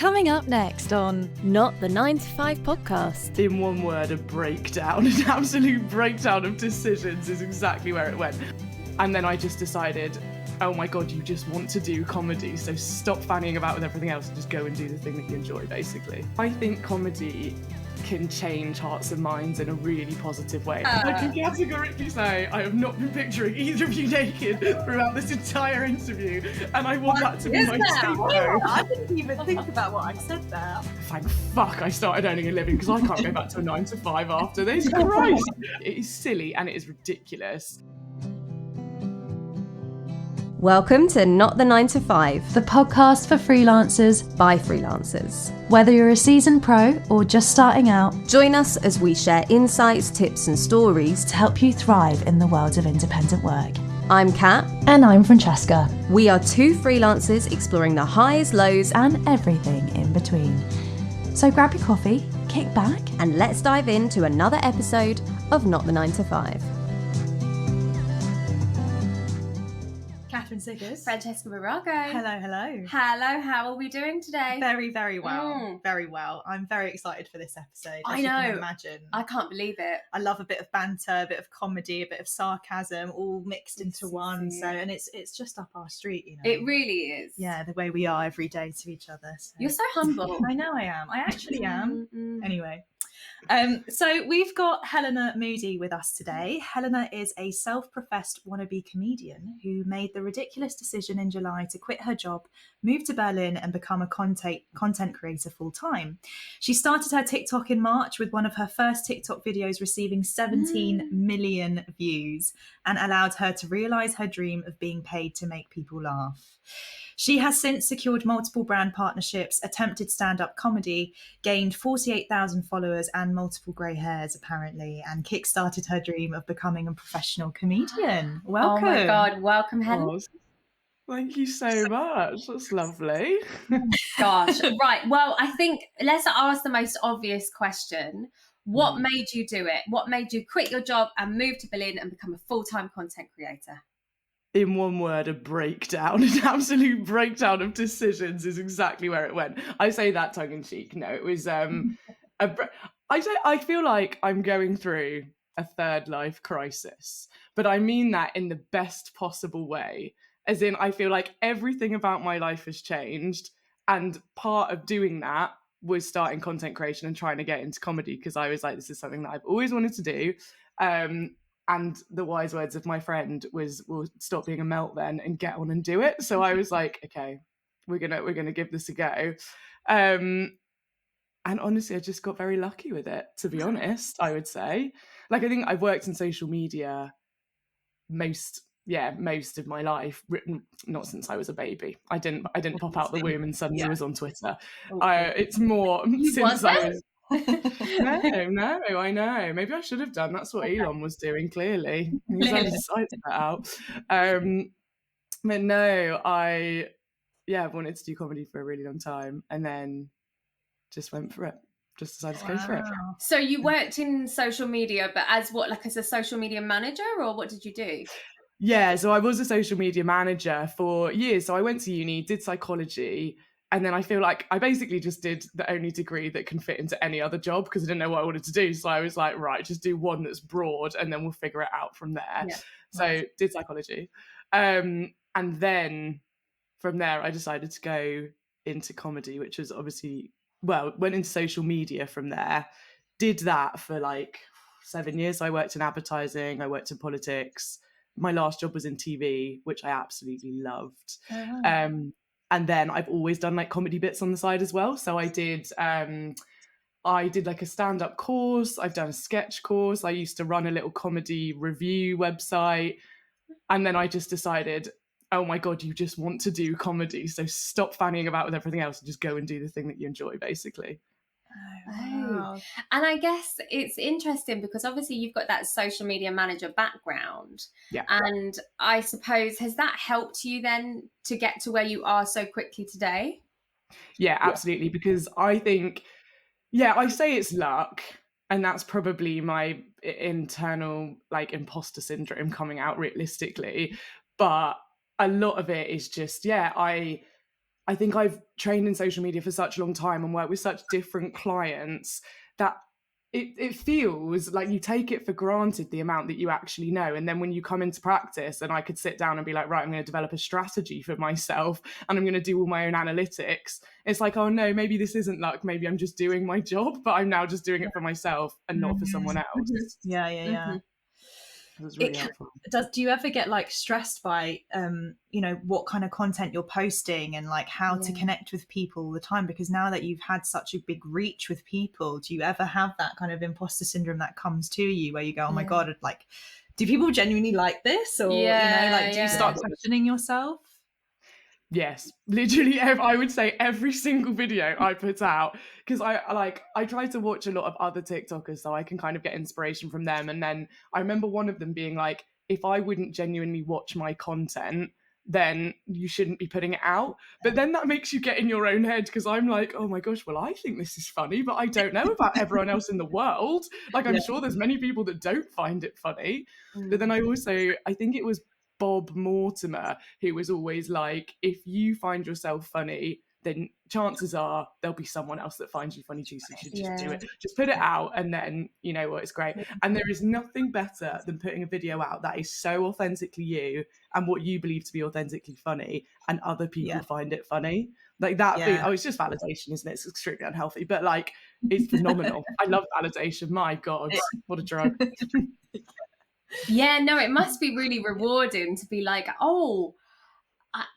Coming up next on Not the 9 to 5 podcast. In one word, a breakdown, an absolute breakdown of decisions is exactly where it went. And then I just decided, oh my God, you just want to do comedy, so stop fannying about with everything else and just go and do the thing that you enjoy, basically. I think comedy can change hearts and minds in a really positive way. I can categorically say I have not been picturing either of you naked throughout this entire interview, and I want that to be my take-home. I didn't even think about what I said there. Thank fuck I started earning a living, because I can't go back to a 9 to 5 after this. Christ! It is silly and it is ridiculous. Welcome to Not the 9 to 5, the podcast for freelancers by freelancers. Whether you're a seasoned pro or just starting out, join us as we share insights, tips and stories to help you thrive in the world of independent work. I'm Kat. And I'm Francesca. We are two freelancers exploring the highs, lows and everything in between. So grab your coffee, kick back and let's dive into another episode of Not the 9 to 5. Katheryn Siggers. Francesca Marago. Hello. Hello, how are we doing today? Very, very well. Very well. I'm very excited for this episode. I know. You can imagine. I can't believe it. I love a bit of banter, a bit of comedy, a bit of sarcasm, all mixed into one. So, and it's just up our street, you know. It really is. Yeah, the way we are every day to each other. So. You're so humble. I know I am. I actually am. Anyway. So we've got Helena Moody with us today. Helena is a self-professed wannabe comedian who made the ridiculous decision in July to quit her job, move to Berlin and become a content creator full-time. She started her TikTok in March with one of her first TikTok videos receiving 17 million views and allowed her to realise her dream of being paid to make people laugh. She has since secured multiple brand partnerships, attempted stand-up comedy, gained 48,000 followers and multiple grey hairs, apparently, and kickstarted her dream of becoming a professional comedian. Welcome. Oh my God, welcome, Helen. Thank you so much. That's lovely. Gosh, right. Well, I think let's ask the most obvious question. What made you do it? What made you quit your job and move to Berlin and become a full-time content creator? In one word, a breakdown, an absolute breakdown of decisions is exactly where it went. I say that tongue in cheek. No, it was I feel like I'm going through a third life crisis, but I mean that in the best possible way. As in, I feel like everything about my life has changed, and part of doing that was starting content creation and trying to get into comedy, because I was like, this is something that I've always wanted to do. And the wise words of my friend was, "We'll stop being a melt then and get on and do it." So I was like, okay, we're gonna give this a go. And honestly, I just got very lucky with it, to be honest, I would say. Like, I think I've worked in social media most of my life, not since I was a baby. I didn't pop out the womb and suddenly was on Twitter. It's more since I was... No, I know. Maybe I should have done. That's what Elon was doing, clearly. He was able to sort that out. But no, I wanted to do comedy for a really long time, and then just went for it. Just decided to go for it. So you worked in social media, but as a social media manager, or what did you do? Yeah, so I was a social media manager for years. So I went to uni, did psychology, and then I feel like I basically just did the only degree that can fit into any other job, because I didn't know what I wanted to do. So I was like, right, just do one that's broad and then we'll figure it out from there. Yeah, so did psychology. And then from there, I decided to go into comedy, which was obviously, went into social media from there. Did that for like 7 years. I worked in advertising, I worked in politics. My last job was in TV, which I absolutely loved. And then I've always done like comedy bits on the side as well. So I did like a stand-up course. I've done a sketch course. I used to run a little comedy review website. And then I just decided, oh my God, you just want to do comedy, so stop fannying about with everything else and just go and do the thing that you enjoy, basically. Oh. And I guess it's interesting because obviously you've got that social media manager background. Yeah. And I suppose, has that helped you then to get to where you are so quickly today? Yeah, absolutely. Because I think, I say it's luck, and that's probably my internal like imposter syndrome coming out realistically. But a lot of it is just, I think I've trained in social media for such a long time and worked with such different clients that it feels like you take it for granted the amount that you actually know. And then when you come into practice, and I could sit down and be like, right, I'm going to develop a strategy for myself and I'm going to do all my own analytics. It's like, oh no, maybe this isn't luck. Maybe I'm just doing my job, but I'm now just doing it for myself and not for someone else. Yeah. It was really helpful. Do you ever get like stressed by what kind of content you're posting and like how to connect with people all the time? Because now that you've had such a big reach with people, do you ever have that kind of imposter syndrome that comes to you where you go, oh my god, like, do people genuinely like this? Or do you start questioning yourself? Yes, literally, I would say every single video I put out, because I try to watch a lot of other TikTokers so I can kind of get inspiration from them. And then I remember one of them being like, if I wouldn't genuinely watch my content, then you shouldn't be putting it out. But then that makes you get in your own head, because I'm like, oh my gosh, well, I think this is funny, but I don't know about everyone else in the world. Like, I'm sure there's many people that don't find it funny. But then I think it was Bob Mortimer, who was always like, if you find yourself funny, then chances are there'll be someone else that finds you funny too, so you should just do it. Just put it out, and then you know what, it's great. And there is nothing better than putting a video out that is so authentically you and what you believe to be authentically funny, and other people find it funny. Like that it's just validation, isn't it? It's extremely unhealthy, but like, it's phenomenal. I love validation. My God, what a drug. Yeah, no, it must be really rewarding to be like, oh,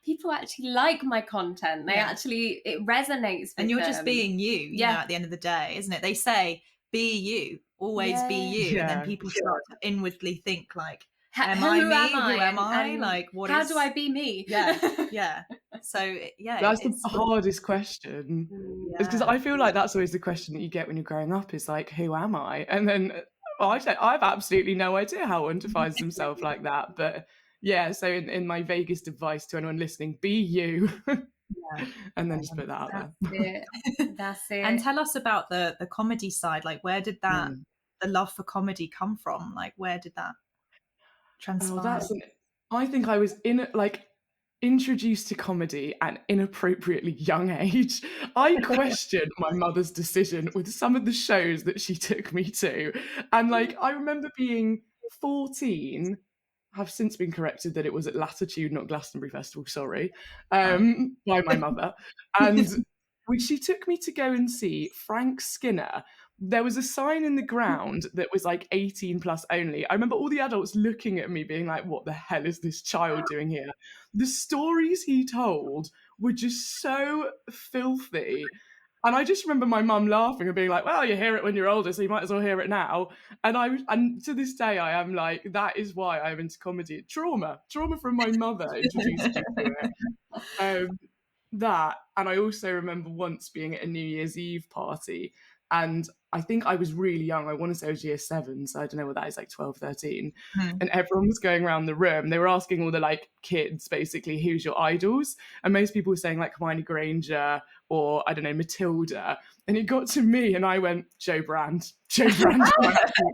people actually like my content. It resonates with and you're them. just being you know, at the end of the day, isn't it? They say, be you, always be you. And then people start to inwardly think like, am I me? Who am I? Like, how do I be me? Yeah. So, that's the hardest question. It's because I feel like that's always the question that you get when you're growing up, is like, who am I? And then I've absolutely no idea how one defines themselves like that. But yeah, so in my vaguest advice to anyone listening, be you. And then just put that out there. That's it. And tell us about the comedy side. Like, where did that the love for comedy come from? Like, where did that transpire? I think I was introduced to comedy at an inappropriately young age. I questioned my mother's decision with some of the shows that she took me to. And like, I remember being 14, I've since been corrected that it was at Latitude, not Glastonbury Festival, sorry, by my mother. And she took me to go and see Frank Skinner. There was a sign in the ground that was like 18 plus only. I remember all the adults looking at me being like, what the hell is this child doing here? The stories he told were just so filthy. And I just remember my mum laughing and being like, well, you hear it when you're older, so you might as well hear it now. And to this day, I am like, that is why I'm into comedy. Trauma from my mother introduced me to it. That, and I also remember once being at a New Year's Eve party, and I think I was really young. I want to say I was year 7, so I don't know what that is, like 12, 13. And everyone was going around the room. They were asking all the like kids, basically, who's your idols? And most people were saying like Hermione Granger or, I don't know, Matilda. And it got to me and I went, Jo Brand. Jo Brand.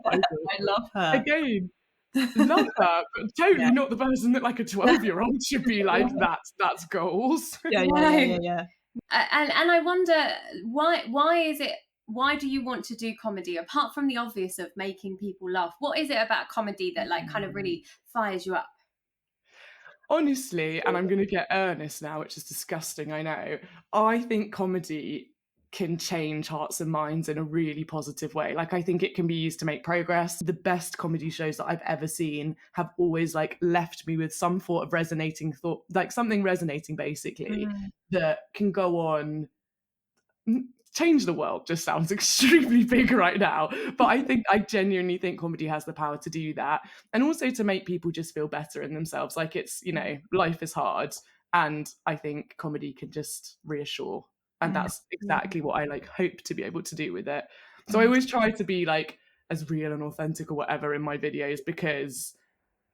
I love her. Again, love her, but totally not the person that like a 12-year-old should be like, that's goals. Yeah. And I wonder, why do you want to do comedy, apart from the obvious of making people laugh? What is it about comedy that like kind of really fires you up? Honestly, and I'm going to get earnest now, which is disgusting, I know, I think comedy can change hearts and minds in a really positive way. Like, I think it can be used to make progress. The best comedy shows that I've ever seen have always like left me with some sort of resonating thought, like something resonating basically, that can go on. Change the world just sounds extremely big right now, but I genuinely think comedy has the power to do that, and also to make people just feel better in themselves. Like, it's, you know, life is hard, and I think comedy can just reassure, and that's exactly what I like hope to be able to do with it. So I always try to be like as real and authentic or whatever in my videos, because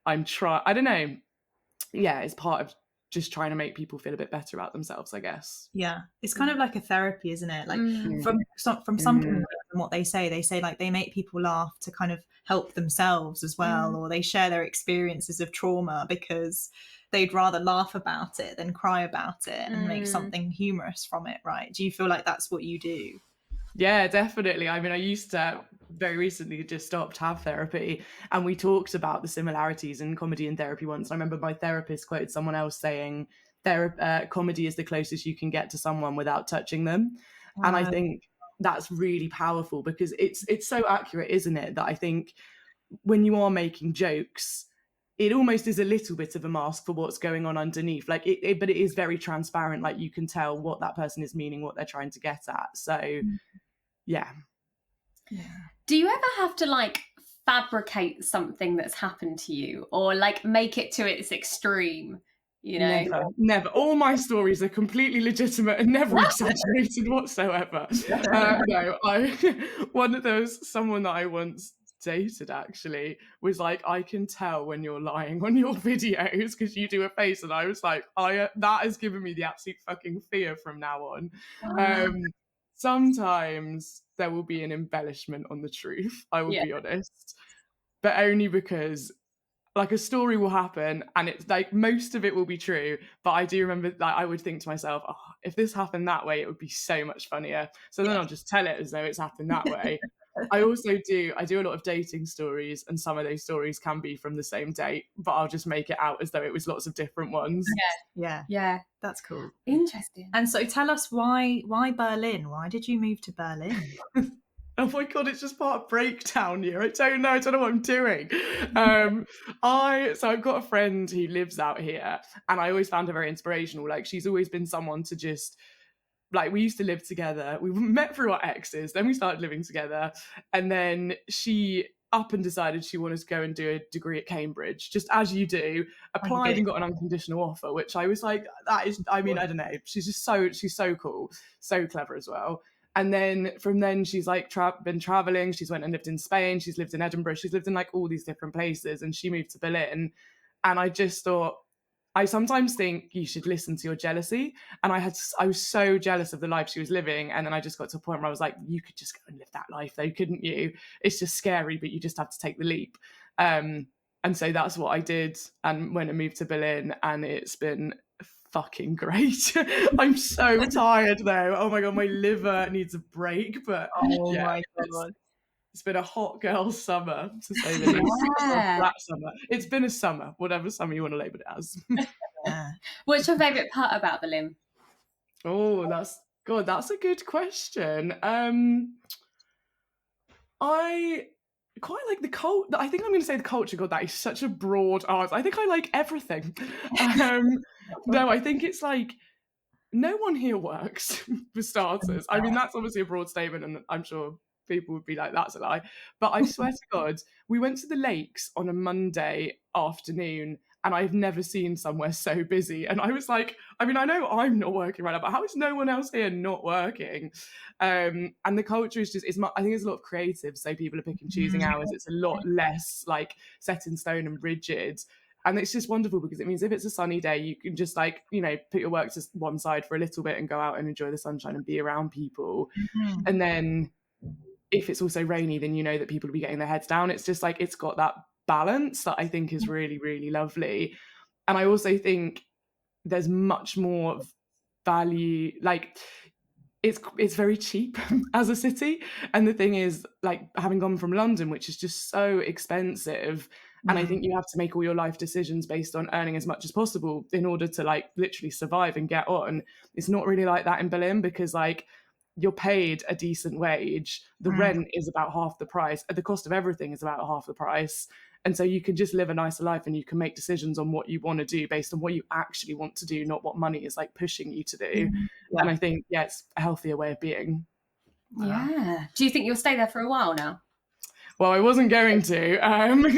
I don't know, it's part of just trying to make people feel a bit better about themselves, I guess. Yeah, it's kind of like a therapy, isn't it? Like from some people, and what they say like they make people laugh to kind of help themselves as well, or they share their experiences of trauma, because they'd rather laugh about it than cry about it and make something humorous from it, right? Do you feel like that's what you do? Yeah, definitely. I mean, I used to very recently just stopped have therapy, and we talked about the similarities in comedy and therapy once. I remember my therapist quoted someone else saying, comedy is the closest you can get to someone without touching them. And I think that's really powerful because it's so accurate, isn't it? That I think when you are making jokes, it almost is a little bit of a mask for what's going on underneath. Like but it is very transparent. Like you can tell what that person is meaning, what they're trying to get at. So yeah. Do you ever have to like fabricate something that's happened to you, or like make it to its extreme? You know, never. All my stories are completely legitimate and never exaggerated whatsoever. No, someone that I once dated actually was like, I can tell when you're lying on your videos because you do a face, and I was like, that has given me the absolute fucking fear from now on. Sometimes there will be an embellishment on the truth, I will be honest, but only because like a story will happen and it's like most of it will be true, but I do remember like I would think to myself, oh, if this happened that way, it would be so much funnier. So then I'll just tell it as though it's happened that way. I do a lot of dating stories, and some of those stories can be from the same date, but I'll just make it out as though it was lots of different ones. Yeah, that's cool. Interesting. And so tell us why Berlin? Why did you move to Berlin? Oh my God, it's just part of breakdown year. I don't know what I'm doing. So I've got a friend who lives out here, and I always found her very inspirational. Like she's always been someone to just, like, we used to live together. We met through our exes, then we started living together, and then she up and decided she wanted to go and do a degree at Cambridge, just as you do, applied and got an unconditional offer, which I was like, that is, I mean, I don't know. She's so cool, so clever as well. And then from then she's like been traveling. She's went and lived in Spain. She's lived in Edinburgh. She's lived in like all these different places, and she moved to Berlin. And I just thought, I sometimes think you should listen to your jealousy. And I was so jealous of the life she was living. And then I just got to a point where I was like, you could just go and live that life though, couldn't you? It's just scary, but you just have to take the leap. And so that's what I did, and went and moved to Berlin, and it's been fucking great. I'm so tired though. Oh my God, my liver needs a break. But my God. It's been a hot girl summer, to say the least. That summer. It's been a summer, whatever summer you want to label it as. What's your favourite part about Berlin? Oh, that's a good question. I quite like the cult. I think I'm going to say the culture. God, that is such a broad art. I think I like everything. No, I think it's like no one here works, for starters. I mean, that's obviously a broad statement, and I'm sure people would be like, that's a lie. But I swear to God, we went to the lakes on a Monday afternoon, and I've never seen somewhere so busy. And I was like, I mean, I know I'm not working right now, but how is no one else here not working? And the culture is just, I think there's a lot of creatives, so people are picking and choosing hours. It's a lot less like set in stone and rigid. And it's just wonderful because it means if it's a sunny day, you can just like, you know, put your work to one side for a little bit and go out and enjoy the sunshine and be around people. And then if it's also rainy, then you know that people will be getting their heads down. It's just like, it's got that balance that I think is really, really lovely. And I also think there's much more value, like it's very cheap as a city. And the thing is, like, having gone from London, which is just so expensive, and I think you have to make all your life decisions based on earning as much as possible in order to like literally survive and get on. It's not really like that in Berlin, because like you're paid a decent wage, the rent is about half the price, the cost of everything is about half the price, and so you can just live a nicer life, and you can make decisions on what you want to do based on what you actually want to do, not what money is like pushing you to do. And I think it's a healthier way of being. Do you think you'll stay there for a while now? Well, I wasn't going to,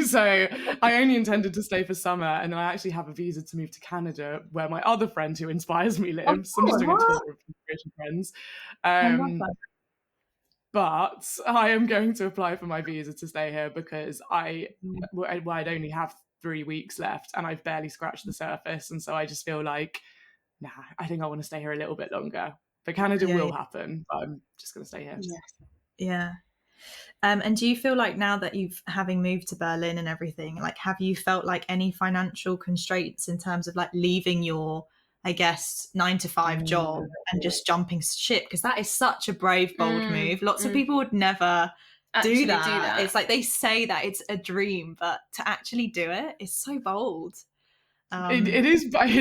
so I only intended to stay for summer, and then I actually have a visa to move to Canada, where my other friend who inspires me lives. I'm just doing a tour of inspiration friends. But I am going to apply for my visa to stay here because I'd only have 3 weeks left, and I've barely scratched the surface, and so I just feel like, I think I want to stay here a little bit longer. But Canada will happen, but I'm just going to stay here. Yeah. And do you feel like now that having moved to Berlin and everything, like, have you felt like any financial constraints in terms of like leaving your, I guess, 9 to 5 job and just jumping ship? Because that is such a brave, bold move. Lots of people would never do that. It's like they say that it's a dream, but to actually do it is so bold. It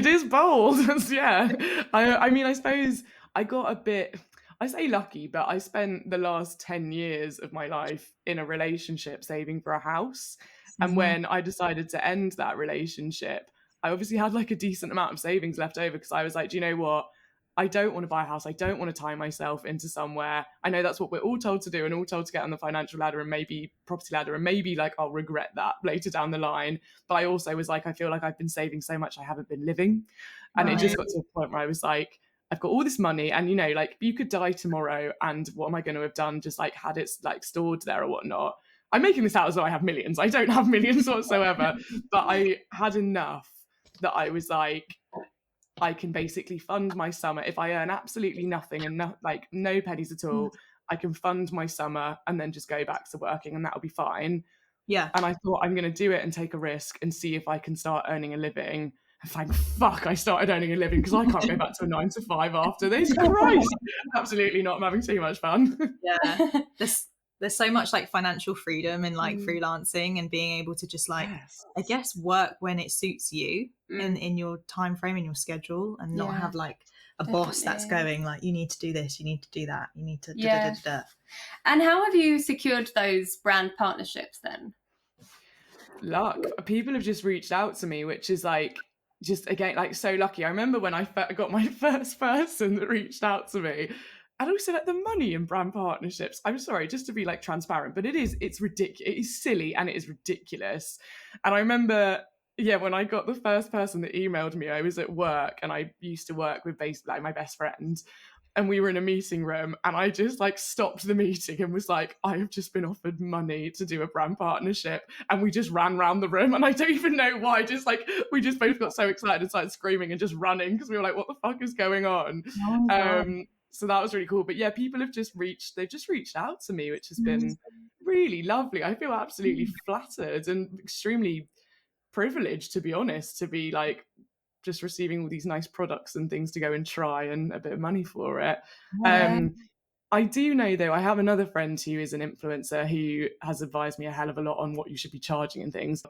is bold. Yeah. I mean, I suppose I got a bit, I say lucky, but I spent the last 10 years of my life in a relationship saving for a house. And when I decided to end that relationship, I obviously had like a decent amount of savings left over, because I was like, do you know what? I don't want to buy a house. I don't want to tie myself into somewhere. I know that's what we're all told to do and all told to get on the financial ladder and maybe property ladder, and maybe like I'll regret that later down the line. But I also was like, I feel like I've been saving so much I haven't been living. And it just got to a point where I was like, I've got all this money, and you know, like, you could die tomorrow, and what am I going to have done? Just like had it like stored there or whatnot. I'm making this out as though I have millions. I don't have millions whatsoever, but I had enough that I was like, I can basically fund my summer. If I earn absolutely nothing and no pennies at all, I can fund my summer and then just go back to working, and that'll be fine. Yeah. And I thought, I'm going to do it and take a risk and see if I can start earning a living. And thank fuck I started earning a living, because I can't go back to a 9 to 5 after this. Christ. Absolutely not. I'm having too much fun. Yeah. There's so much like financial freedom in like freelancing and being able to just like, I guess, work when it suits you in your time frame, in your schedule, and not have like a boss that's going like, you need to do this, you need to do that, you need to da. And how have you secured those brand partnerships then? Luck. People have just reached out to me, which is like, just again, like, so lucky. I remember when I got my first person that reached out to me. And also, like, the money in brand partnerships, I'm sorry, just to be like transparent, but it's ridiculous. It is silly and it is ridiculous. And I remember, when I got the first person that emailed me, I was at work, and I used to work with like my best friend, and we were in a meeting room, and I just like stopped the meeting and was like, I have just been offered money to do a brand partnership. And we just ran around the room, and I don't even know why, just like, we just both got so excited and started screaming and just running, because we were like, what the fuck is going on? So that was really cool. But yeah, people have just reached out to me, which has been really lovely. I feel absolutely flattered and extremely privileged, to be honest, to be like just receiving all these nice products and things to go and try, and a bit of money for it. I do know, though, I have another friend who is an influencer who has advised me a hell of a lot on what you should be charging and things.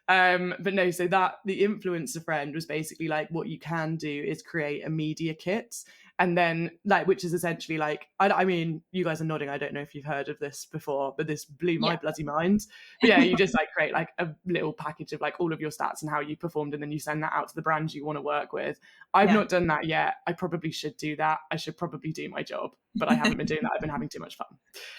But no, so that the influencer friend was basically like, what you can do is create a media kit. And then, like, which is essentially like, I mean, you guys are nodding. I don't know if you've heard of this before, but this blew my bloody mind. But yeah, you just like create like a little package of like all of your stats and how you performed, and then you send that out to the brands you want to work with. I've not done that yet. I probably should do that. I should probably do my job, but I haven't been doing that. I've been having too much fun.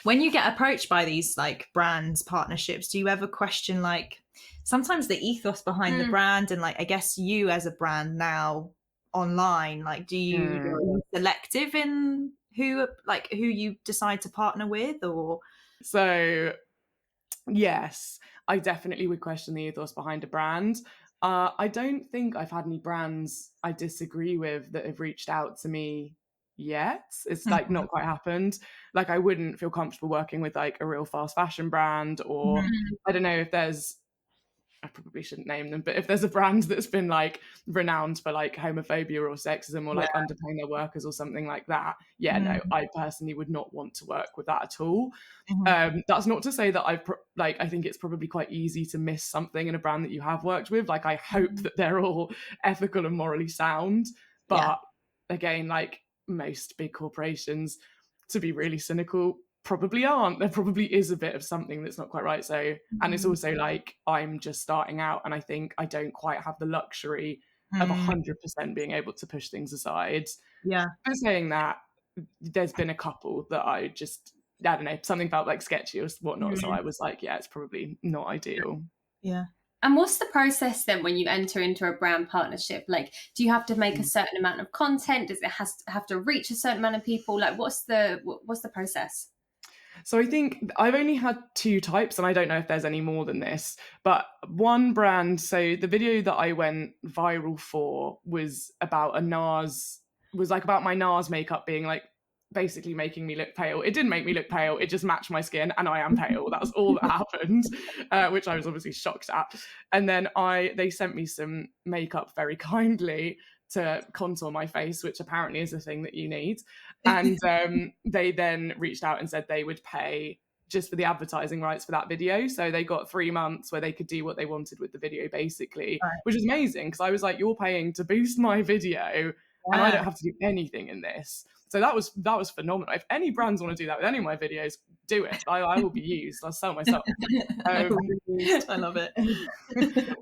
When you get approached by these like brands partnerships, do you ever question like sometimes the ethos behind the brand, and like, I guess you as a brand now online, like, are you selective in who you decide to partner with? Or so yes, I definitely would question the ethos behind a brand. I don't think I've had any brands I disagree with that have reached out to me yet. It's like not quite happened. Like, I wouldn't feel comfortable working with like a real fast fashion brand, or I don't know if there's, I probably shouldn't name them, but if there's a brand that's been like renowned for like homophobia or sexism or like underpaying their workers or something like that, no, I personally would not want to work with that at all. That's not to say that I think it's probably quite easy to miss something in a brand that you have worked with. Like, I hope that they're all ethical and morally sound, but again, like most big corporations, to be really cynical, probably aren't. There probably is a bit of something that's not quite right. So, and it's also like, I'm just starting out, and I think I don't quite have the luxury of 100% being able to push things aside. Yeah. I'm saying that there's been a couple that I don't know, something felt like sketchy or whatnot. So I was like, it's probably not ideal. Yeah. And what's the process then when you enter into a brand partnership? Like, do you have to make a certain amount of content? Does it have to reach a certain amount of people? Like, what's the process? So I think I've only had 2 types, and I don't know if there's any more than this, but one brand, so the video that I went viral for was about about my NARS makeup being like basically making me look pale. It didn't make me look pale, it just matched my skin, and I am pale. That's all that happened, which I was obviously shocked at. And then they sent me some makeup very kindly to contour my face, which apparently is a thing that you need. And they then reached out and said they would pay just for the advertising rights for that video. So they got 3 months where they could do what they wanted with the video, basically, which was amazing, because I was like, you're paying to boost my video and I don't have to do anything in this. So that was phenomenal. If any brands want to do that with any of my videos, do it. I will be used. I'll sell myself. I love it.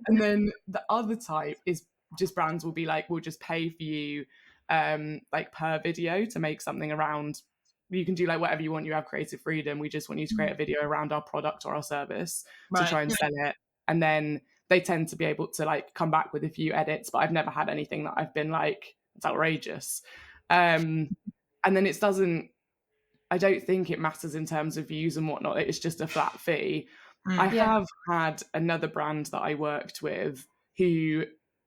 And then the other type is just brands will be like, we'll just pay for you like per video to make something around. You can do like whatever you want. You have creative freedom. We just want you to create a video around our product or our service to try and sell it. And then they tend to be able to like come back with a few edits, but I've never had anything that I've been like, it's outrageous. And then I don't think it matters in terms of views and whatnot. It's just a flat fee. I have had another brand that I worked with who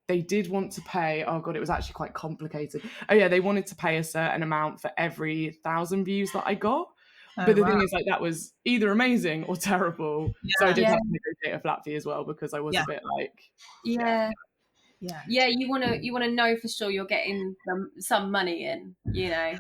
they did want to pay, oh God, it was actually quite complicated. Oh yeah, they wanted to pay a certain amount for every 1,000 views that I got. But the thing is, like, that was either amazing or terrible. So I did have to negotiate a flat fee as well, because I was a bit like... you want to know for sure you're getting some money in, you know.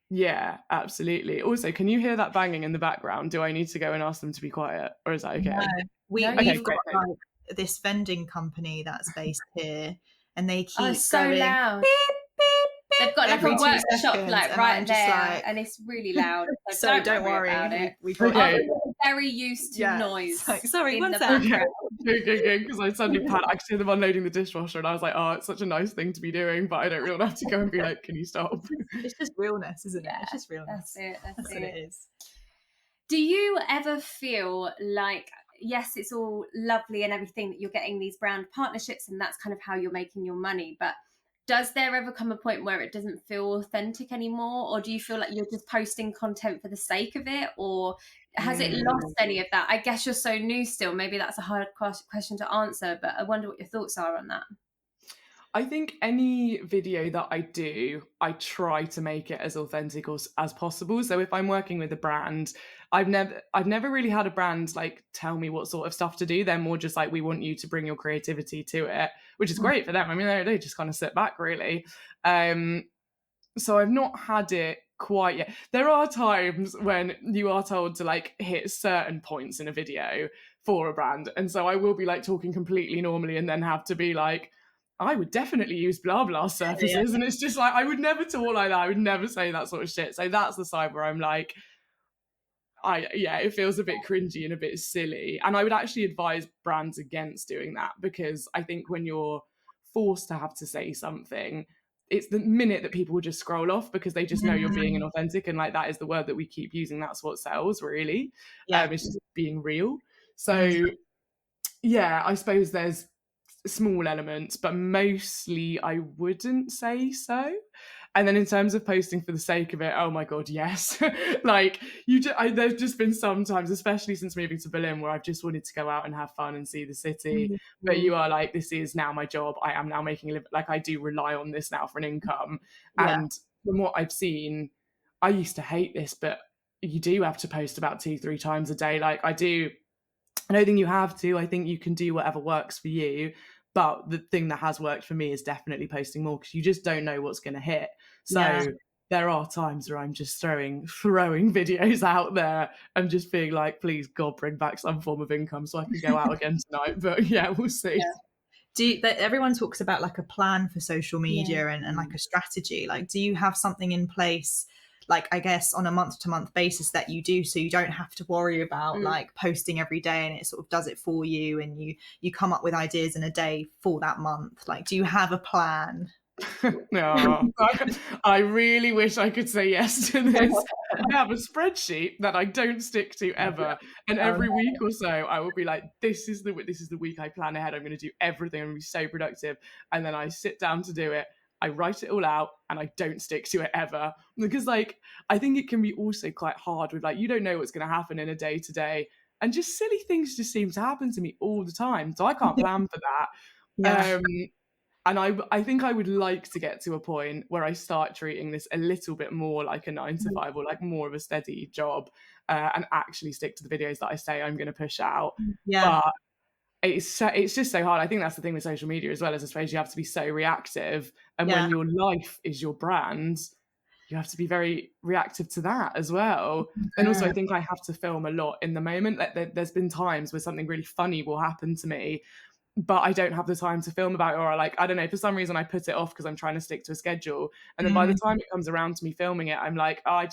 Yeah, absolutely. Also, can you hear that banging in the background? Do I need to go and ask them to be quiet, or is that okay? No. We've got great. like this vending company that's based here, and they keep so going, loud. Beep, beep, beep, they've got like a workshop seconds, like right there, and it's really loud. So don't worry about it. Okay. I'm very used to noise. Sorry, one second. Okay, because I suddenly panicked. I could see them unloading the dishwasher, and I was like, oh, it's such a nice thing to be doing, but I don't really have to go and be like, can you stop? It's just realness, isn't it? It's just realness. That's what it is. Do you ever feel like, yes, it's all lovely and everything that you're getting these brand partnerships and that's kind of how you're making your money, but does there ever come a point where it doesn't feel authentic anymore? Or do you feel like you're just posting content for the sake of it? Or has it lost any of that? I guess you're so new still. Maybe that's a hard question to answer, but I wonder what your thoughts are on that. I think any video that I do, I try to make it as authentic as possible. So if I'm working with a brand, I've never really had a brand like tell me what sort of stuff to do. They're more just like, we want you to bring your creativity to it, which is great for them. I mean, they just kind of sit back, really. So I've not had it quite yet. There are times when you are told to like hit certain points in a video for a brand, and so I will be like talking completely normally and then have to be like, I would definitely use blah blah surfaces, and it's just like, I would never talk like that. I would never say that sort of shit. So that's the side where I'm like, it feels a bit cringy and a bit silly. And I would actually advise brands against doing that, because I think when you're forced to have to say something, it's the minute that people just scroll off because they just know you're being inauthentic, and like that is the word that we keep using. That's what sells, really. It's just being real. So I suppose there's small elements, but mostly I wouldn't say so. And then in terms of posting for the sake of it, oh my God, yes. Like there's just been some times, especially since moving to Berlin, where I've just wanted to go out and have fun and see the city. But you are like, this is now my job. I am now making a living. Like, I do rely on this now for an income. And from what I've seen, I used to hate this, but you do have to post about 2-3 times a day. Like I don't think you have to. I think you can do whatever works for you. But the thing that has worked for me is definitely posting more, because you just don't know what's going to hit. So there are times where I'm just throwing videos out there and just being like, please God, bring back some form of income so I can go out again tonight. But we'll see. Everyone talks about like a plan for social media and like a strategy. Like, do you have something in place, like, I guess on a month-to-month basis that you do, so you don't have to worry about like posting every day and it sort of does it for you, and you come up with ideas in a day for that month? Like, do you have a plan? No, I really wish I could say yes to this. I have a spreadsheet that I don't stick to ever, and every week or so I will be like, this is the week I plan ahead. I'm going to do everything. I'm going to be so productive, and then I sit down to do it. I write it all out and I don't stick to it ever, because like I think it can be also quite hard with like, you don't know what's going to happen in a day to day, and just silly things just seem to happen to me all the time, so I can't plan for that. And I think I would like to get to a point where I start treating this a little bit more like a 9 to 5 or like more of a steady job, and actually stick to the videos that I say I'm going to push out. Yeah. But it's just so hard. I think that's the thing with social media as well, as I suppose you have to be so reactive. And when your life is your brand, you have to be very reactive to that as well. And also I think I have to film a lot in the moment. Like there's been times where something really funny will happen to me, but I don't have the time to film about it, or I don't know, for some reason I put it off because I'm trying to stick to a schedule. And then by the time it comes around to me filming it, I'm like, oh,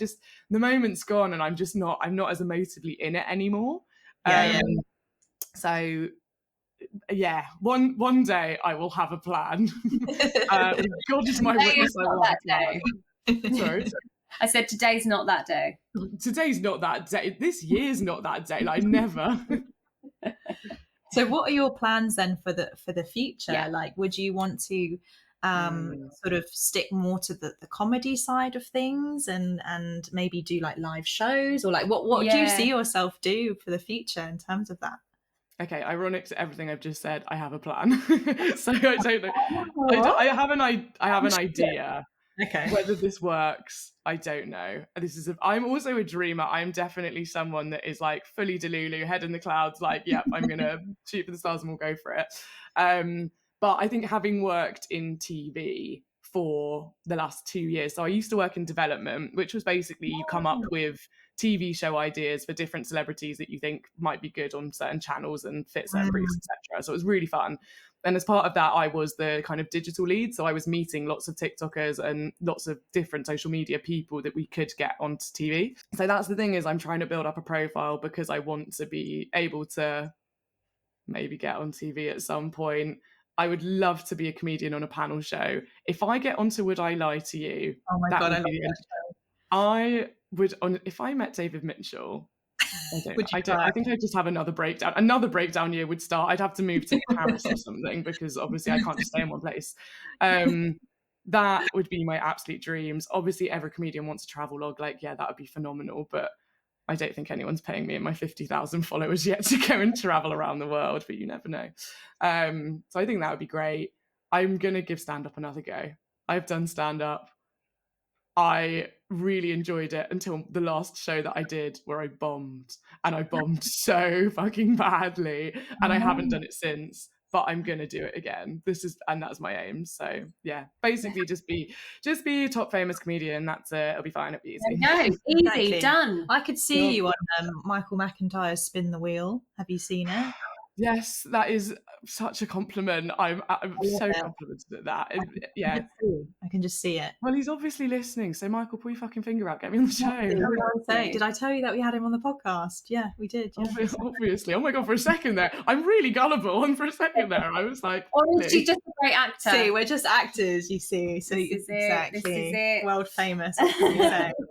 the moment's gone and I'm not as emotively in it anymore. So yeah, one day I will have a plan. God is my witness, I will have a plan. Sorry. I said today's not that day. Today's not that day. This year's not that day. Like never. So what are your plans then for the future? Yeah. Like, would you want to sort of stick more to the comedy side of things and maybe do like live shows, or like what do you see yourself do for the future in terms of that? Okay, ironic to everything I've just said, I have a plan. So I don't know. I have an idea. Okay. Whether this works, I don't know. I'm also a dreamer. I'm definitely someone that is like fully Delulu, head in the clouds, like, yep, I'm going to shoot for the stars and we'll go for it. But I think having worked in TV for the last 2 years, so I used to work in development, which was basically you come up with TV show ideas for different celebrities that you think might be good on certain channels and fit certain briefs, etc. So it was really fun. And as part of that, I was the kind of digital lead. So I was meeting lots of TikTokers and lots of different social media people that we could get onto TV. So that's the thing, is I'm trying to build up a profile because I want to be able to maybe get on TV at some point. I would love to be a comedian on a panel show. If I get onto Would I Lie to You? Oh my God, I love that show. I would, if I met David Mitchell, I think I'd just have another breakdown. Another breakdown year would start. I'd have to move to Paris or something because obviously I can't just stay in one place. That would be my absolute dreams. Obviously, every comedian wants a travel log. Like, yeah, that would be phenomenal. But I don't think anyone's paying me and my 50,000 followers yet to go and travel around the world, but you never know. So I think that would be great. I'm going to give stand-up another go. I've done stand-up. I really enjoyed it until the last show that I did, where I bombed, and I bombed so fucking badly, and I haven't done it since, but I'm gonna do it again. That's my aim. So yeah, basically just be a top famous comedian. That's it. It'll be fine. It'll be easy. No, easy, Exactly. done. I could see you on Michael McIntyre's Spin the Wheel. Have you seen it? Yes, that is such a compliment. I'm so complimented at that. Yeah, I can just see it. Well, he's obviously listening. So Michael, pull your fucking finger out. Get me on the show. Did I tell you that we had him on the podcast? Yeah, we did. Yeah. Obviously. Oh my God, for a second there. I'm really gullible. And for a second there, I was like, or is she just a great actor? See, we're just actors, you see. So This is exactly. This is it. World famous.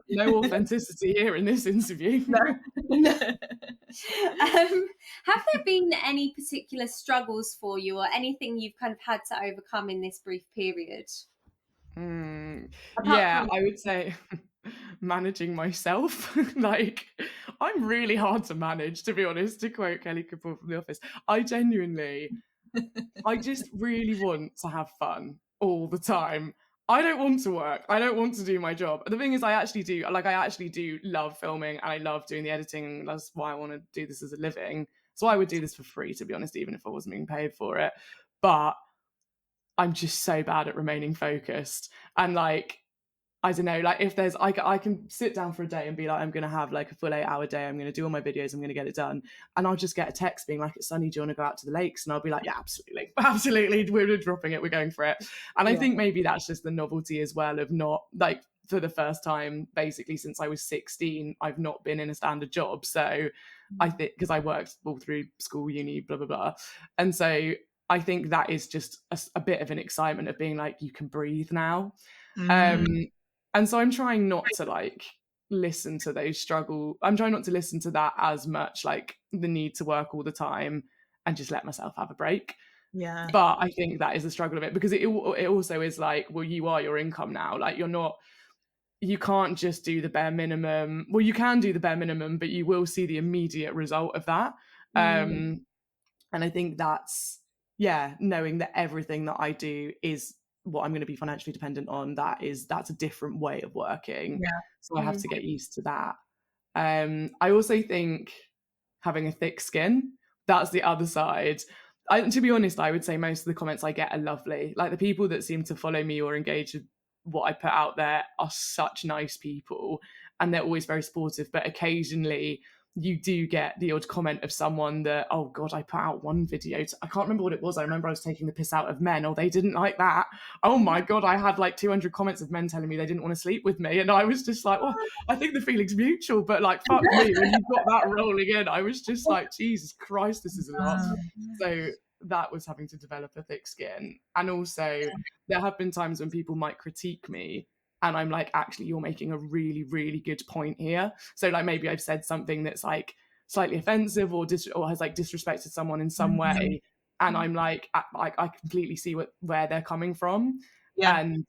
No authenticity here in this interview. Have there been any particular struggles for you, or anything you've kind of had to overcome in this brief period? I would say managing myself. Like, I'm really hard to manage, to be honest, to quote Kelly Kapoor from The Office. I just really want to have fun all the time. I don't want to work. I don't want to do my job. The thing is, I actually do love filming, and I love doing the editing. That's why I want to do this as a living. So I would do this for free, to be honest, even if I wasn't being paid for it. But I'm just so bad at remaining focused. And like, I don't know, like if there's, I can sit down for a day and be like, I'm going to have like a full 8-hour day. I'm going to do all my videos. I'm going to get it done. And I'll just get a text being like, it's sunny. Do you want to go out to the lakes? And I'll be like, yeah, absolutely. Absolutely. We're dropping it. We're going for it. And I think maybe that's just the novelty as well of not, like, for the first time, basically since I was 16, I've not been in a standard job. So I think, because I worked all through school, uni, blah, blah, blah. And so I think that is just a bit of an excitement of being like, you can breathe now. And so I'm trying not to like listen to those struggle. I'm trying not to listen to that as much, like the need to work all the time, and just let myself have a break. Yeah. But I think that is the struggle of it, because it also is like, well, you are your income now. Like you can't just do the bare minimum. Well, you can do the bare minimum, but you will see the immediate result of that. And I think that's knowing that everything that I do is what I'm going to be financially dependent on, that's a different way of working. So I have to get used to that. I also think having a thick skin, that's the other side. To be honest, I would say most of the comments I get are lovely. Like, the people that seem to follow me or engage with what I put out there are such nice people, and they're always very supportive. But occasionally you do get the odd comment of someone that, oh God, I put out one video. I can't remember what it was. I remember I was taking the piss out of men. Oh, they didn't like that. Oh my God, I had like 200 comments of men telling me they didn't want to sleep with me. And I was just like, well, I think the feeling's mutual, but like, fuck me. When you've got that rolling in, I was just like, Jesus Christ, this is a lot. So that was having to develop a thick skin. And also there have been times when people might critique me, and I'm like, actually, you're making a really, really good point here. So like, maybe I've said something that's like slightly offensive or has like disrespected someone in some way. And I'm like, I completely see where they're coming from. And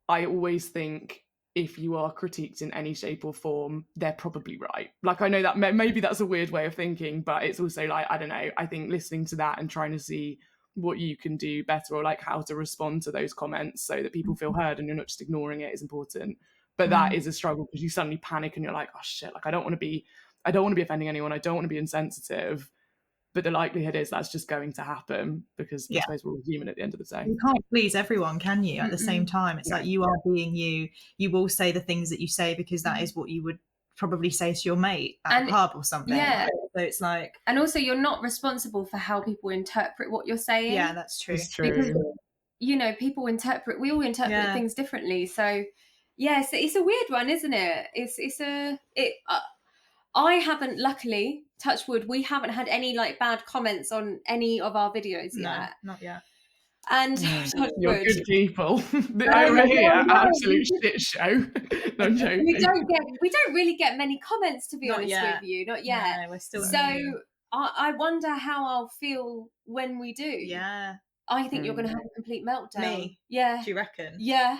I always think, if you are critiqued in any shape or form, they're probably right. Like, I know that maybe that's a weird way of thinking, but it's also like, I don't know, I think listening to that and trying to see what you can do better, or like how to respond to those comments so that people feel heard and you're not just ignoring it, is important. But that is a struggle, because you suddenly panic and you're like, oh shit, like I don't want to be offending anyone, I don't want to be insensitive. But the likelihood is that's just going to happen, because I suppose we're all human at the end of the day. You can't please everyone, can you? At the same time, it's like, you are being you. You will say the things that you say because that is what you would probably say to your mate at a pub or something. Yeah. So it's like, and also you're not responsible for how people interpret what you're saying. Yeah, that's true. It's true. Because, you know, we all interpret things differently. So yeah, it's a weird one, isn't it? I haven't, luckily, touch wood, we haven't had any like bad comments on any of our videos yet. No, not yet. And you're good people. Over here, absolute shit show. No, I'm joking. we don't really get many comments, to be honest with you. Not yet. No, we're still so I wonder how I'll feel when we do. Yeah. I think you're going to have a complete meltdown. Me? Yeah. Do you reckon? Yeah.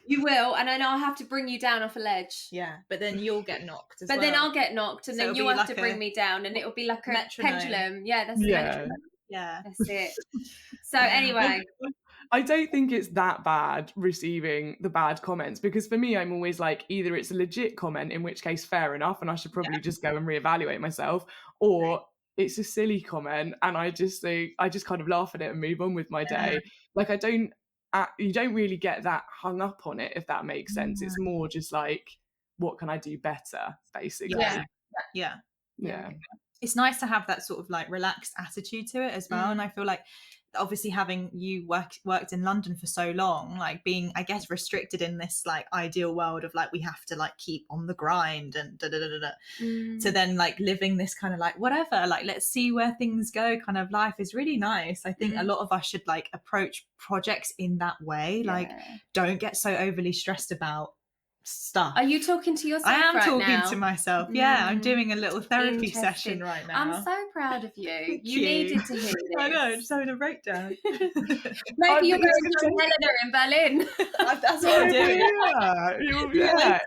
You will, and then I'll have to bring you down off a ledge. Yeah, but then you'll get knocked as well. But then I'll get knocked, and so then you'll have to bring me down, and it'll be like a metronome. pendulum. Yeah, that's the metronome. Yeah. That's it. So anyway. I don't think it's that bad receiving the bad comments, because for me, I'm always like, either it's a legit comment, in which case fair enough, and I should probably just go and reevaluate myself, or it's a silly comment and I just kind of laugh at it and move on with my day. Like, you don't really get that hung up on it, if that makes sense. It's more just like, what can I do better, basically. Yeah. It's nice to have that sort of like relaxed attitude to it as well. And I feel like, obviously, having you worked in London for so long, like being, I guess, restricted in this like ideal world of like, we have to like keep on the grind and to then like living this kind of like, whatever, like, let's see where things go kind of life is really nice. I think a lot of us should like approach projects in that way. Like, don't get so overly stressed about stuff. Are you talking to yourself? I am talking now? to myself. I'm doing a little therapy session right now. I'm so proud of you. You needed to hear this. I know, just having a breakdown. Maybe you're going to join Helena in Berlin. That's what I'm doing.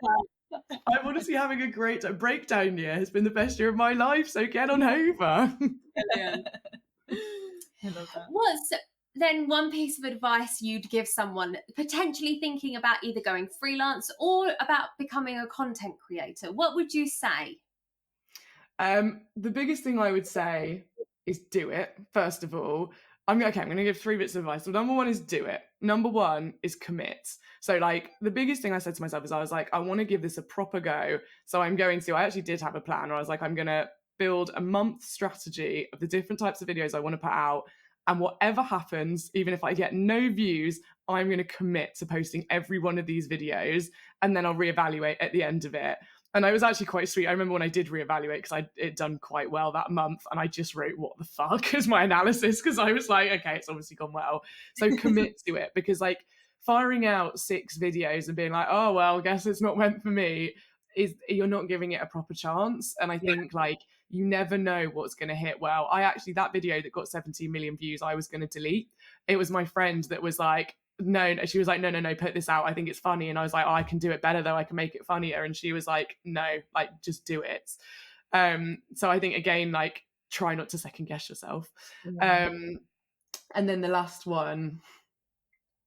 I'm honestly having a great breakdown year. Has been the best year of my life, so get on over. Brilliant. I love that. What's then one piece of advice you'd give someone potentially thinking about either going freelance or about becoming a content creator? What would you say? The biggest thing I would say is do it, first of all. I'm going to give 3 bits of advice. So number 1 is do it. Number 1 is commit. So like, the biggest thing I said to myself is, I was like, I want to give this a proper go. So I actually did have a plan where I was like, I'm going to build a month strategy of the different types of videos I want to put out. And whatever happens, even if I get no views, I'm going to commit to posting every one of these videos, and then I'll reevaluate at the end of it. And I was actually quite sweet. I remember when I did reevaluate, because it done quite well that month, and I just wrote "what the fuck" as my analysis, because I was like, okay, it's obviously gone well. So commit to it, because like firing out 6 videos and being like, oh well, guess it's not meant for me, you're not giving it a proper chance. And I think like, you never know what's going to hit well. That video that got 17 million views, I was going to delete. It was my friend that was like, no, she was like, no, put this out, I think it's funny. And I was like, oh, I can do it better though, I can make it funnier. And she was like, no, like, just do it. So I think, again, like, try not to second guess yourself. And then the last one,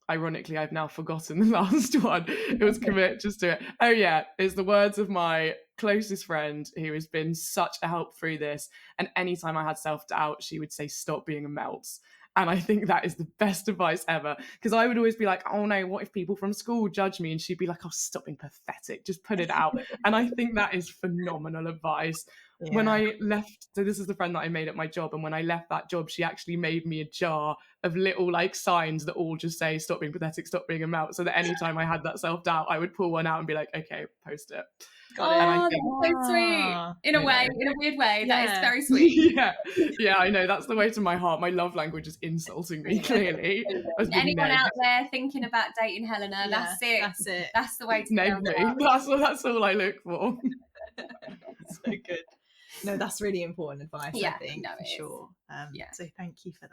ironically, I've now forgotten the last one. It was commit, just do it. Oh yeah, it's the words of my closest friend who has been such a help through this. And anytime I had self-doubt, she would say, stop being a melt. And I think that is the best advice ever. Because I would always be like, oh no, what if people from school judge me? And she'd be like, oh, stop being pathetic. Just put it out. And I think that is phenomenal advice. Yeah. When I left, so this is the friend that I made at my job. And when I left that job, she actually made me a jar of little like signs that all just say, stop being pathetic, stop being a melt. So that anytime I had that self-doubt, I would pull one out and be like, okay, post it. Got it. Oh, that's so sweet. In a way, in a weird way. Yeah. That is very sweet. Yeah, I know. That's the way to my heart. My love language is insulting me, clearly. Anyone out there thinking about dating Helena, that's it. That's it. That's the way to name me. That's all I look for. So good. No, that's really important advice, I think, for sure. So thank you for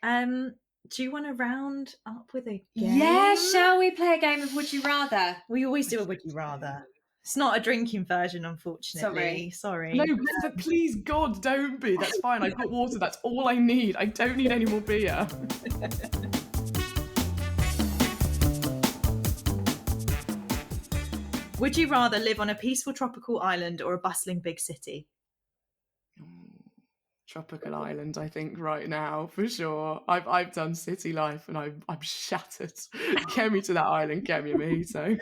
that. Do you want to round up with a game? Yeah, shall we play a game of Would You Rather? We always do a Would You Rather. It's not a drinking version, unfortunately. Sorry. No, but please, God, don't be. That's fine. I've got water. That's all I need. I don't need any more beer. Would you rather live on a peaceful tropical island or a bustling big city? Tropical island, I think, right now, for sure. I've done city life and I'm shattered. Get me to that island, get me a mojito.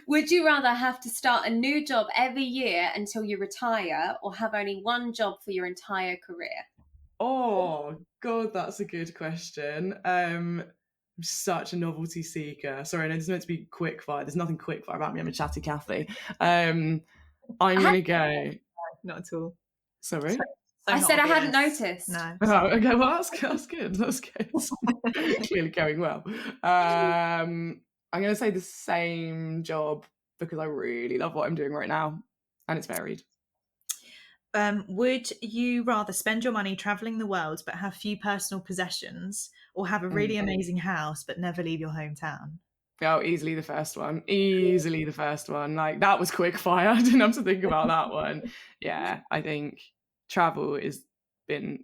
Would you rather have to start a new job every year until you retire or have only one job for your entire career? Oh, God, that's a good question. I'm such a novelty seeker. Sorry, I know this is meant to be quick fire. There's nothing quick fire about me. I'm a chatty Cathy. I'm going to go. Not at all. Sorry? I said I hadn't noticed. No. Oh, okay, well, that's good. That's good. Clearly going well. I'm going to say the same job because I really love what I'm doing right now and it's varied. Would you rather spend your money travelling the world but have few personal possessions or have a really amazing house but never leave your hometown? Oh, easily the first one. Like, that was quick fire. I didn't have to think about that one. Yeah, I think travel has been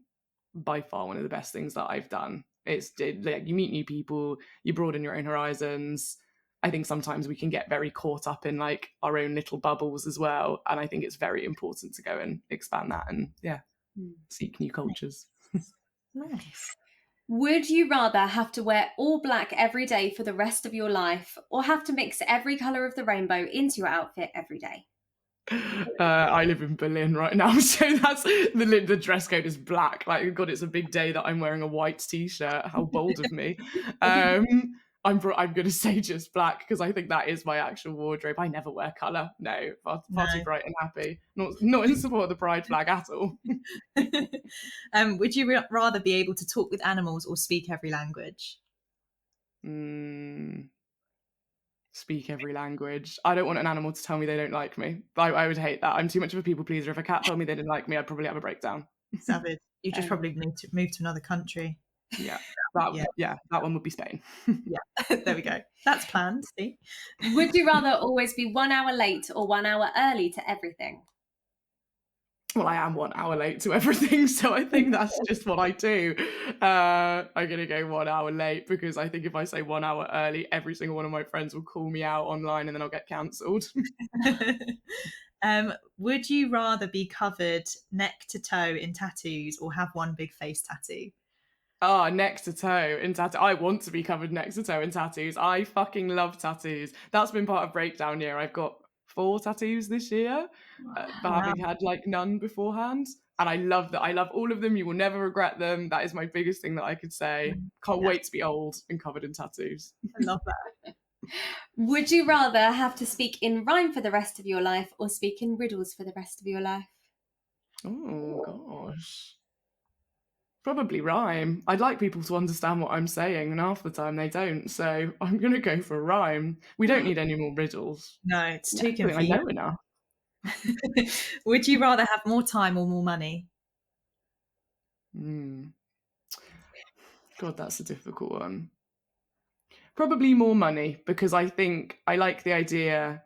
by far one of the best things that I've done. Like, you meet new people, you broaden your own horizons. I think sometimes we can get very caught up in like our own little bubbles as well. And I think it's very important to go and expand that and seek new cultures. Nice. Would you rather have to wear all black every day for the rest of your life or have to mix every colour of the rainbow into your outfit every day? I live in Berlin right now, so that's the dress code is black. Like, God, it's a big day that I'm wearing a white t-shirt. How bold of me. I'm going to say just black because I think that is my actual wardrobe. I never wear colour. No, far too bright and happy. Not in support of the pride flag at all. Would you rather be able to talk with animals or speak every language? Speak every language. I don't want an animal to tell me they don't like me. I would hate that. I'm too much of a people pleaser. If a cat told me they didn't like me, I'd probably have a breakdown. Savage. You just probably need to move to another country. Yeah, that one would be Spain. Yeah, there we go. That's planned. See. Would you rather always be 1 hour late or 1 hour early to everything? Well, I am 1 hour late to everything, so I think that's just what I do. I'm going to go 1 hour late because I think if I say 1 hour early, every single one of my friends will call me out online and then I'll get cancelled. Would you rather be covered neck to toe in tattoos or have one big face tattoo? Neck to toe in tattoo. I want to be covered neck to toe in tattoos. I fucking love tattoos. That's been part of breakdown year. I've got 4 tattoos this year, for having had like none beforehand. And I love that. I love all of them. You will never regret them. That is my biggest thing that I could say. Can't wait to be old and covered in tattoos. I love that. Would you rather have to speak in rhyme for the rest of your life or speak in riddles for the rest of your life? Oh, gosh. Probably rhyme. I'd like people to understand what I'm saying, and half the time they don't. So I'm going to go for rhyme. We don't need any more riddles. No, it's too confusing. I know enough. Would you rather have more time or more money? God, that's a difficult one. Probably more money, because I think I like the idea.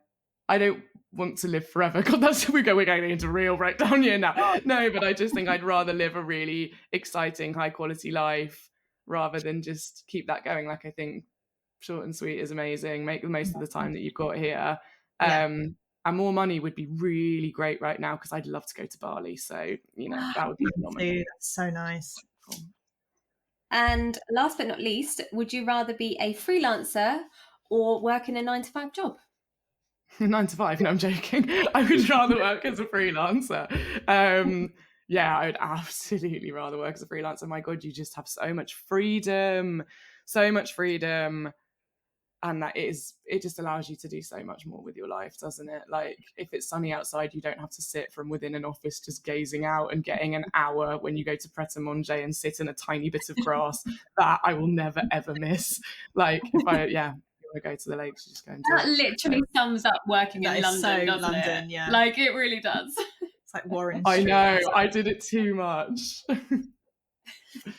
I don't want to live forever. God, we're going into real breakdown here now. No, but I just think I'd rather live a really exciting, high quality life rather than just keep that going. Like, I think short and sweet is amazing. Make the most of the time that you've got here. And more money would be really great right now, because I'd love to go to Bali. So, that would be phenomenal. That's so nice. Cool. And last but not least, would you rather be a freelancer or work in a 9-to-5 job? 9 to 5? No, I'm joking. I would rather work as a freelancer. Yeah, I would absolutely rather work as a freelancer. My God, you just have so much freedom. And it just allows you to do so much more with your life, doesn't it? Like, if it's sunny outside, you don't have to sit from within an office just gazing out and getting an hour when you go to Pret a Manger and sit in a tiny bit of grass. That I will never, ever miss. Like, if I go to the lakes, just go and do that. Literally sums up working in London, so doesn't London, it? yeah. Like, it really does. It's like Warren I Street. know, I did it too much.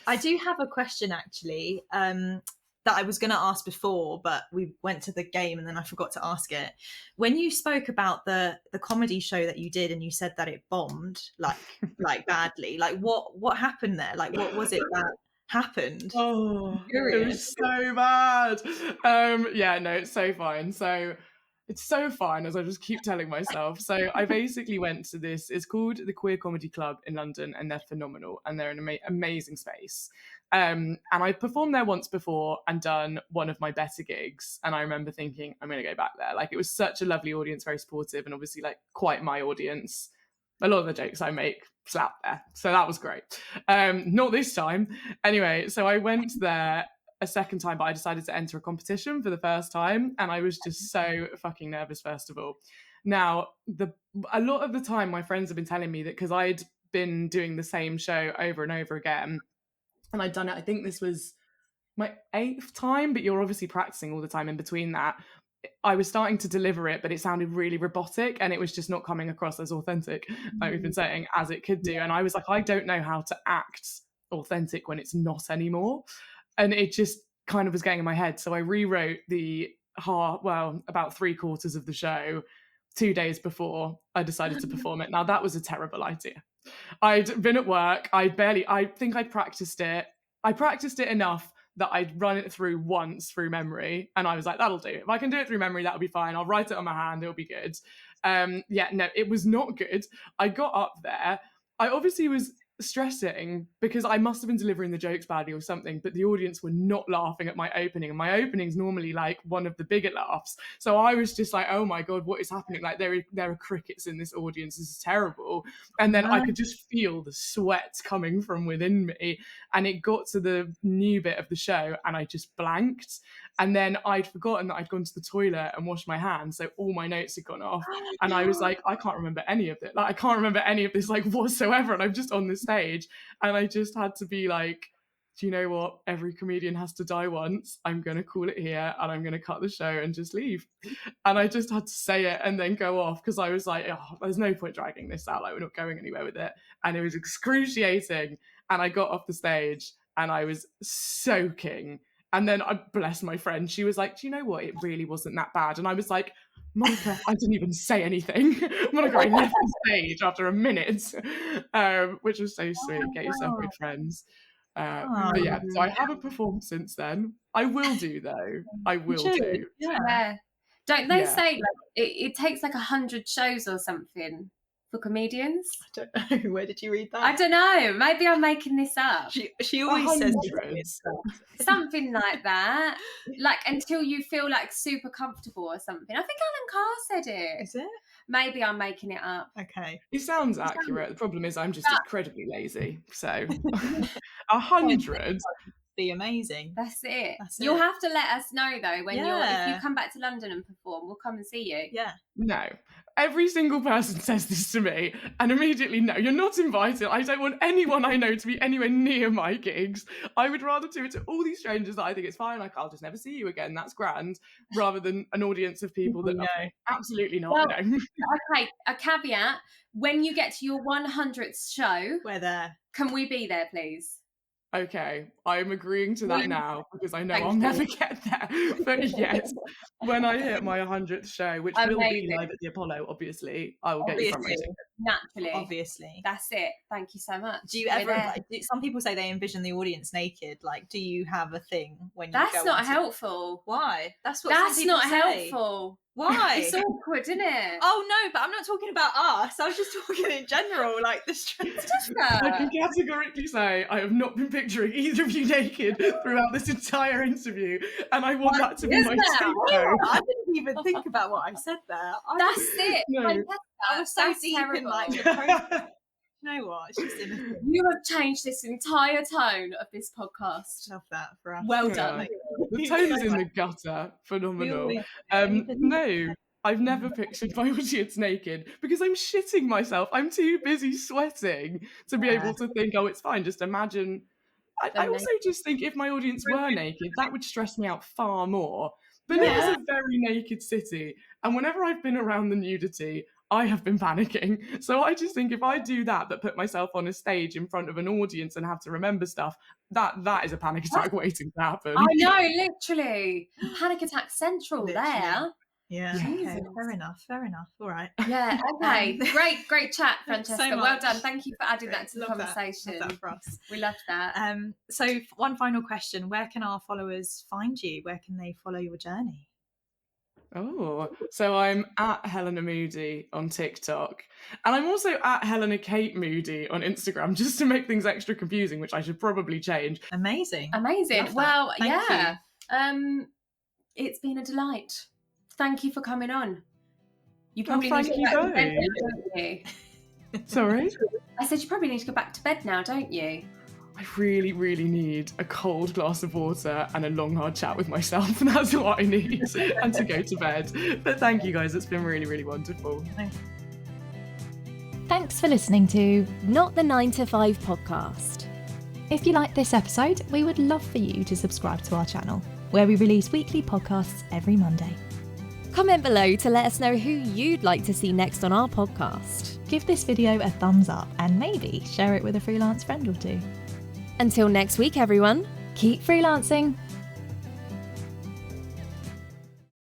I do have a question, actually, that I was going to ask before, but we went to the game and then I forgot to ask it. When you spoke about the comedy show that you did and you said that it bombed like badly, like what happened there? Like, what was it that happened? Oh, it was so bad. Yeah, no, it's so fine. So it's so fine, as I just keep telling myself. So I basically went to this, it's called the Queer Comedy Club in London, and they're phenomenal, and they're an amazing space. And I performed there once before and done one of my better gigs, and I remember thinking, I'm going to go back there. Like, it was such a lovely audience, very supportive, and obviously like quite my audience. A lot of the jokes I make slap there, so that was great. Not this time. Anyway, so I went there a second time, but I decided to enter a competition for the first time, and I was just so fucking nervous, first of all. Now, a lot of the time my friends have been telling me that, because I'd been doing the same show over and over again, and I'd done it, I think this was my 8th time, but you're obviously practicing all the time in between that. I was starting to deliver it, but it sounded really robotic, and it was just not coming across as authentic, like we've been saying, as it could do. And I was like, I don't know how to act authentic when it's not anymore. And it just kind of was getting in my head. So I rewrote about 3/4 of the show 2 days before I decided to perform it. Now, that was a terrible idea. I'd been at work. I think I'd practiced it. I practiced it enough that I'd run it through once through memory. And I was like, that'll do. If I can do it through memory, that'll be fine. I'll write it on my hand. It'll be good. No, it was not good. I got up there. I obviously was stressing because I must have been delivering the jokes badly or something, but the audience were not laughing at my opening, and my opening's normally like one of the bigger laughs. So I was just like, oh my God, what is happening? Like, there are crickets in this audience. This is terrible. And then I could just feel the sweat coming from within me, and it got to the new bit of the show and I just blanked. And then I'd forgotten that I'd gone to the toilet and washed my hands, so all my notes had gone off. And I was like, I can't remember any of it. Like, I can't remember any of this, like, whatsoever. And I'm just on the stage, and I just had to be like, do you know what? Every comedian has to die once. I'm going to call it here, and I'm going to cut the show and just leave. And I just had to say it and then go off, because I was like, oh, there's no point dragging this out. Like, we're not going anywhere with it. And it was excruciating. And I got off the stage and I was soaking. And then I bless my friend. She was like, do you know what? It really wasn't that bad. And I was like, Monica, I didn't even say anything. Monica, I left the stage after a minute, which was so sweet. Get yourself good friends. But yeah, so I haven't performed since then. I will do, though. I will do. Yeah. Don't they say like it takes like 100 shows or something for comedians? I don't know. Where did you read that? I don't know. Maybe I'm making this up. She always says something like that. Like, until you feel like super comfortable or something. I think Alan Carr said it. Is it? Maybe I'm making it up. Okay. It sounds accurate. The problem is I'm just incredibly lazy. So 100. Be amazing. That's it. You'll have to let us know though when if you come back to London and perform, we'll come and see you. Yeah. No. Every single person says this to me, and immediately, no, you're not invited. I don't want anyone I know to be anywhere near my gigs. I would rather do it to all these strangers that I think it's fine, like, I'll just never see you again, that's grand, rather than an audience of people that love me. Absolutely not. Well, no. Okay, a caveat, when you get to your 100th show, we're there. Can we be there, please? Okay, I'm agreeing to that now because I know Thank I'll you. never get there. But yes, when I hit my 100th show, which will be Amazing. live at the Apollo, obviously, I will get you front row Obviously. tickets. Naturally. Obviously. That's it. Thank you so much. Do you We're ever? there. Some people say they envision the audience naked. Like, do you have a thing when you That's go? not onto- helpful. Why? That's what. That's some people not say. helpful. Why? It's awkward, isn't it? Oh no, but I'm not talking about us. I was just talking in general, like the strength. I can categorically say I have not been picturing either of you naked throughout this entire interview, and I want that to be is my that? take home. I didn't even think about what I said there. That's it. No. Francesca, I was so that's deep in terrible. like the process. You know what? It's just innocent. You have changed this entire tone of this podcast. Love that for us. Well Yeah. done. The tone is in the gutter. Phenomenal. No, I've never pictured my audience naked because I'm shitting myself. I'm too busy sweating to be able to think, oh, it's fine. Just imagine. I also just think if my audience were naked, that would stress me out far more. But it is a very naked city. And whenever I've been around the nudity, I have been panicking. So I just think if I do that, but put myself on a stage in front of an audience and have to remember stuff, that is a panic attack waiting to happen. I know, literally. Panic attack central there. Yeah. Jesus. Okay. Fair enough. All right. Yeah, okay. Great chat, Francesca. So well much. done. Thank you for adding that to the Love that. conversation. Love that for us. We loved that. So one final question: where can our followers find you? Where can they follow your journey? Oh, so I'm at Helena Moody on TikTok. And I'm also at Helena Kate Moody on Instagram, just to make things extra confusing, which I should probably change. Amazing. Amazing. Love that. Well, Thank yeah. It's been a delight. Thank you for coming on. You probably need to thank go back you to bed both. now, don't you? Sorry? I said you probably need to go back to bed now, don't you? I really, really need a cold glass of water and a long, hard chat with myself. That's what I need. And to go to bed. But thank you guys. It's been really, really wonderful. Thanks for listening to Not the 9 to 5 podcast. If you like this episode, we would love for you to subscribe to our channel, where we release weekly podcasts every Monday. Comment below to let us know who you'd like to see next on our podcast. Give this video a thumbs up and maybe share it with a freelance friend or two. Until next week, everyone. Keep freelancing.